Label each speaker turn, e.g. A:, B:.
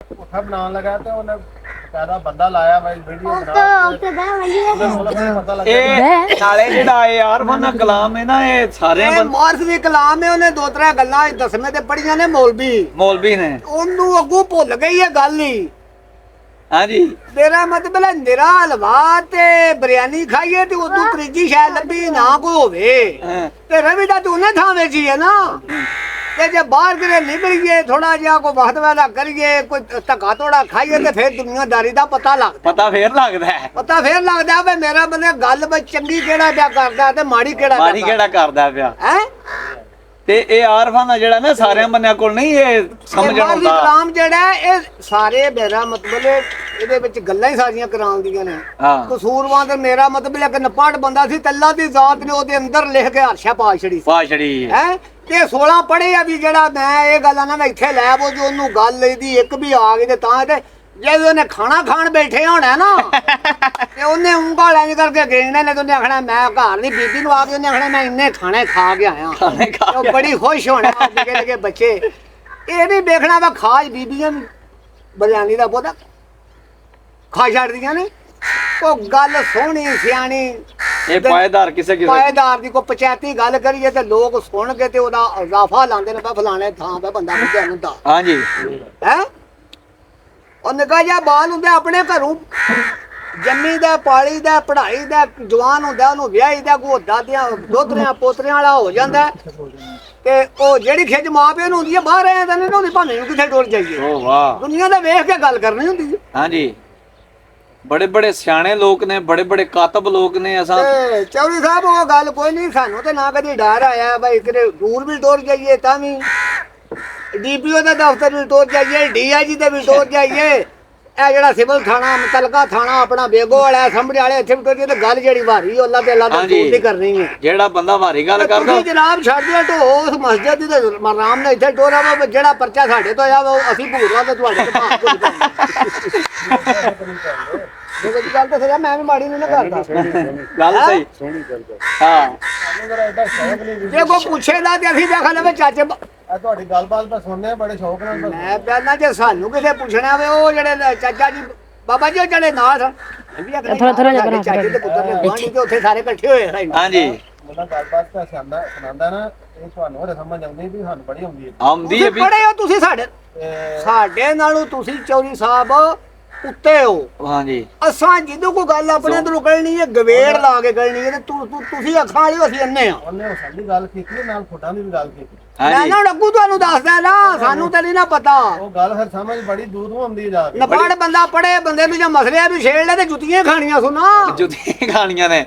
A: ਕੋਠਾ ਬਣਾਉਣ ਲੱਗਾ ਤੇ ਉਹਨੇ ਕਾਇਦਾ ਬੰਦਾ ਲਾਇਆ ਵਾ ਵੀਡੀਓ ਬਣਾ ਕੇ ਪਤਾ ਲੱਗਾ
B: ਇਹ ਨਾਲੇ ਜਿਹੜਾ ਇਹ ਆਰਫਾਨਾ ਕਲਾਮ ਹੈ ਨਾ ਇਹ ਸਾਰੇ
C: ਮਾਰਸ ਦੀ ਕਲਾਮ ਹੈ ਉਹਨੇ ਦੋ ਤਰ੍ਹਾਂ ਗੱਲਾਂ ਦਸਵੇਂ ਤੇ ਪੜੀਆਂ ਨੇ
B: ਮੌਲਵੀ ਨੇ
C: ਉਹਨੂੰ ਅੱਗੋਂ ਭੁੱਲ ਗਈ ਇਹ ਗੱਲ ਹੀ।
B: ਹਾਂਜੀ
C: ਮੇਰਾ ਮਤਲਬ ਹੈ ਨਿਰਾ ਹਲਵਾ ਤੇ ਬਿਰਿਆਨੀ ਖਾਈਏ ਤੇ ਉਦੋਂ ਤੀਜੀ ਸ਼ਾਇਦ ਲੱਭੀ ਨਾ ਕੋਈ ਹੋਵੇ ਤੇ ਰਵੀ ਦਾ ਤੂੰ ਨੇ ਥਾਂ ਵੇਚੀ ਹੈ ਨਾ ਤੇ ਜੇ ਬਾਹਰ ਕਿਤੇ ਨਿਕਲੀਏ ਥੋੜਾ ਜਿਹਾ ਕੋਈ ਵਕਤ ਵਾਲਾ ਕਰੀਏ ਕੋਈ ਧੱਕਾ ਤੋੜਾ ਖਾਈਏ ਤੇ ਫਿਰ ਦੁਨੀਆਦਾਰੀ ਦਾ ਪਤਾ ਲੱਗਦਾ
B: ਪਤਾ ਫੇਰ ਲੱਗਦਾ
C: ਵੀ ਮੇਰਾ ਬੰਦੇ ਗੱਲ ਬਈ ਚੰਗੀ ਕਿਹੜਾ ਪਿਆ ਕਰਦਾ ਤੇ ਮਾੜੀ ਕਿਹੜਾ
B: ਕਰਦਾ ਪਿਆ
C: ਹੈ।
B: ਤੇ ਇਹ ਆਰਫਾਨਾ ਜਿਹੜਾ ਨਾ ਸਾਰਿਆਂ ਬੰਨਿਆਂ ਕੋਲ ਨਹੀਂ ਇਹ ਸਮਝ ਆਉਂਦਾ
C: ਕਲਾਮ ਜਿਹੜਾ ਇਹ ਸਾਰੇ ਮੇਰਾ ਮਤਲਬ ਇਹਦੇ ਵਿੱਚ ਗੱਲਾਂ ਹੀ ਸਾਰੀਆਂ ਕਰਾਉਂਦੀਆਂ ਨੇ ਕਸੂਰਵਾਨ ਤੇ ਮੇਰਾ ਮਤਲਬ ਇੱਕ ਨਪਾੜ ਬੰਦਾ ਸੀ ਤੱਲਾ ਦੀ ਜ਼ਾਤ ਨੇ ਉਹਦੇ ਅੰਦਰ ਲਿਖ ਕੇ ਹਰਸ਼ਾ ਪਾ ਛੜੀ ਹੈ ਤੇ 16 ਪੜ੍ਹੇ ਆ ਵੀ ਜਿਹੜਾ ਮੈਂ ਇਹ ਗੱਲਾਂ ਨਾ ਮੈਂ ਇੱਥੇ ਲੈ ਬੋ ਜੋ ਉਹਨੂੰ ਗੱਲ ਇਹਦੀ ਇੱਕ ਵੀ ਆ ਗਈ ਤੇ ਤਾਂ ਤੇ ਜੇ ਉਹਨੇ ਖਾਣਾ ਖਾਣ ਬੈਠੇ ਹੋਣਾ ਨਾ ਤੇ ਉਹਨੇ ਉਂਗਲ ਇੰਜ ਕਰਕੇ ਗੇਣੇ ਨੇ ਤੇ ਉਹਨੇ ਆਖਣਾ ਮੈਂ ਘਰ ਨਹੀਂ ਬੀਬੀ ਨੂੰ ਆ ਕੇ ਉਹਨੇ ਆਖਣਾ ਮੈਂ ਇੰਨੇ ਖਾਣੇ ਖਾ ਕੇ ਆਇਆ ਉਹ ਬੜੀ ਖੁਸ਼ ਹੋਣਾ ਨਿੱਕੇ ਨਿੱਕੇ ਬੱਚੇ ਇਹ ਨਹੀਂ ਵੇਖਣਾ ਵਾ ਖਾਜ ਬੀਬੀਆਂ ਬਿਰਿਆਨੀ ਦਾ ਬਹੁਤਾ ਖਾ ਛੱਡਦੀਆਂ ਨੇ ਉਹ ਗੱਲ ਸੋਹਣੀ ਸਿਆਣੀ
B: ਇਹ ਪਾਇਦਾਰ ਕਿਸੇ
C: ਪਾਇਦਾਰ ਦੀ ਕੋਈ ਪੰਚਾਇਤੀ ਗੱਲ ਕਰੀਏ ਤੇ ਲੋਕ ਸੁਣ ਕੇ ਤੇ ਉਹਦਾ ਇਜ਼ਾਫਾ ਲਾਉਂਦੇ ਨੇ ਫਲਾਣੇ ਥਾਂ ਤੇ ਬੰਦਾ ਮੁੰਡਾ ਹੁੰਦਾ
B: ਹਾਂਜੀ
C: ਹੈ ਉਹ ਨਿੱਕਾ ਜਿਹਾ ਬਾਲ ਹੁੰਦਾ ਆਪਣੇ ਘਰੋਂ ਜੰਮੀ ਦਾ ਪਾਲੀ ਦਾ ਪੜ੍ਹਾਈ ਦਾ ਜਵਾਨ ਹੁੰਦਾ ਉਹਨੂੰ ਵਿਆਹੀ ਦਾ ਕੋ ਦਾਦਿਆਂ ਦੋਤਰਿਆਂ ਪੋਤਰਿਆਂ ਵਾਲਾ ਹੋ ਜਾਂਦਾ ਤੇ ਉਹ ਜਿਹੜੀ ਖਿੱਚ ਮਾਂ ਪਿਓ ਨੂੰ ਹੁੰਦੀ ਹੈ ਬਾਹਰ ਆਇਆ ਤਾਂ ਨਹੀਂ ਉਹਦੀ ਭਾਵੇਂ ਨੂੰ ਕਿੱਥੇ ਟੁਰ ਜਾਈਏ
B: ਓ ਵਾਹ
C: ਦੁਨੀਆ ਦਾ ਵੇਖ ਕੇ ਗੱਲ ਕਰਨੀ ਹੁੰਦੀ ਹੈ।
B: ਹਾਂਜੀ ਬੜੇ ਬੜੇ ਸਿਆਣੇ ਲੋਕ ਨੇ ਬੜੇ ਬੜੇ ਕਾਤਬ ਲੋਕ ਨੇ ਅਸਾਂ
C: ਚੌਧਰੀ ਸਾਹਿਬ ਉਹ ਗੱਲ ਕੋਈ ਨਹੀਂ ਸਾਨੂੰ ਤੇ ਨਾ ਕਦੀ ਡਰ ਆਇਆ ਬਈ ਕਿਤੇ ਦੂਰ ਵੀ ਟੁਰ ਜਾਈਏ ਤਾਂ ਵੀ ਡੀਪੀਓ ਦਾ ਦਫ਼ਤਰ ਵੀ ਟੁਰ ਜਾਈਏ ਡੀਆਈਜੀ ਦੇ ਵੀ ਟੁਰ ਜਾਈਏ ਇਹ ਜਿਹੜਾ ਸਿਵਲ ਥਾਣਾ ਮੁਤਲਕਾ ਥਾਣਾ ਆਪਣਾ ਬੇਗੋ ਵਾਲਾ ਸਾਹਮਣੇ ਵਾਲੇ ਇੱਥੇ ਵੀ ਟੁਰ ਜਾਈਏ ਤੇ ਗੱਲ ਜਿਹੜੀ ਭਾਰੀ ਅੱਲਾ ਤੇ ਅੱਲਾ ਦੀ ਦੂਰ ਦੀ ਕਰਨੀ ਹੈ ਜਿਹੜਾ
B: ਬੰਦਾ ਭਾਰੀ ਗੱਲ ਕਰਦਾ
C: ਤੁਸੀਂ ਜਨਾਬ ਛੱਡ ਦਿਓ ਢੋ ਉਸ ਮਸਜਿਦ ਦੀ ਤੇ ਆਰਾਮ ਨਾਲ ਇੱਥੇ ਟੋਰਾ ਵਾ ਜਿਹੜਾ ਪਰਚਾ ਸਾਡੇ ਤੋਂ ਆਇਆ ਵਾ ਅਸੀਂ ਭੂਰਵਾ ਤੇ ਤੁਹਾਡੇ ਤੋਂ ਇਹ ਗੱਲ ਤਾਂ ਸਹੀ ਮੈਂ ਵੀ ਮਾੜੀ ਨਹੀਂ ਨਾ ਕਰਦਾ
B: ਗੱਲ ਸਹੀ
A: ਸੋਹਣੀ ਕਰਦਾ
B: ਹਾਂ
C: ਜੇ ਕੋ ਪੁੱਛੇ ਨਾ ਤੇ ਅਸੀਂ ਦੇਖਾ ਲਵੇ ਚਾਚੇ
A: ਆ ਤੁਹਾਡੀ ਗੱਲਬਾਤ ਤਾਂ ਸੁਣਨੇ ਆ ਬੜੇ ਸ਼ੌਕ ਨਾਲ
C: ਮੈਂ ਪਹਿਲਾਂ ਜੇ ਸਾਨੂੰ ਕਿਸੇ ਪੁੱਛਣਾ ਵੇ ਉਹ ਜਿਹੜੇ ਚਾਚਾ ਜੀ ਬਾਬਾ ਜੀ ਜਿਹੜੇ ਨਾਲ ਥੋੜਾ ਜਿਹਾ ਚਾਚੇ ਦੇ ਪੁੱਤਰ ਨੇ ਗਵਾਂਢੀ ਤੇ ਉੱਥੇ ਸਾਰੇ ਇਕੱਠੇ ਹੋਏ ਰਹੇ
B: ਹਾਂਜੀ
A: ਉਹਨਾਂ ਗੱਲਬਾਤ ਤਾਂ ਸੁਣਾਉਂਦਾ ਨਾ ਇਹ ਤੁਹਾਨੂੰ ਹਰੇ ਸਮਝ ਆਉਂਦੀ ਵੀ ਸਾਨੂੰ ਬੜੀ ਆਉਂਦੀ
B: ਹੈ
C: ਬੜੇ ਹੋ ਤੁਸੀਂ ਸਾਡੇ ਨਾਲੋਂ ਤੁਸੀਂ ਚੌਧਰੀ ਸਾਹਿਬ ਉੱਤੇ ਹੋ।
B: ਹਾਂਜੀ
C: ਅਸਾਂ ਜਦੋਂ ਕੋਈ ਗੱਲ ਆਪਣੇ ਅੰਦਰੋਂ ਕਰਨੀ ਹੈ ਗਵੇੜ ਲਾ ਕੇ ਕਰਨੀ ਹੈ ਤੇ ਤੁਸੀਂ ਅੱਖਾਂ ਵਾਲੀ ਅਸੀਂ ਅੰਨੇ ਆ
A: ਉਹਨੇ ਸਾਡੀ ਗੱਲ ਕੀਤੀ ਨਾਲ ਫੋਟਾਂ ਦੀ ਵੀ ਗੱਲ ਕੀਤੀ
C: ਮੈਂ ਨਾ ਅੱਗੂ ਤੁਹਾਨੂੰ ਦੱਸਦਾ ਨਾ ਸਾਨੂੰ ਤੇ ਨਹੀਂ ਨਾ ਪਤਾ
A: ਉਹ ਗੱਲ ਫਿਰ ਸਮਝ ਬੜੀ ਦੂਰੋਂ ਆਉਂਦੀ ਜਾ ਕੇ
C: ਨਪਾੜ ਬੰਦਾ ਪੜੇ ਬੰਦੇ ਨੂੰ ਜਾਂ ਮਸਲੇ ਨੂੰ ਛੇੜ ਲੈ ਤੇ ਜੁੱਤੀਆਂ ਖਾਣੀਆਂ ਸੁਣਾ
B: ਜੁੱਤੀਆਂ ਖਾਣੀਆਂ ਨੇ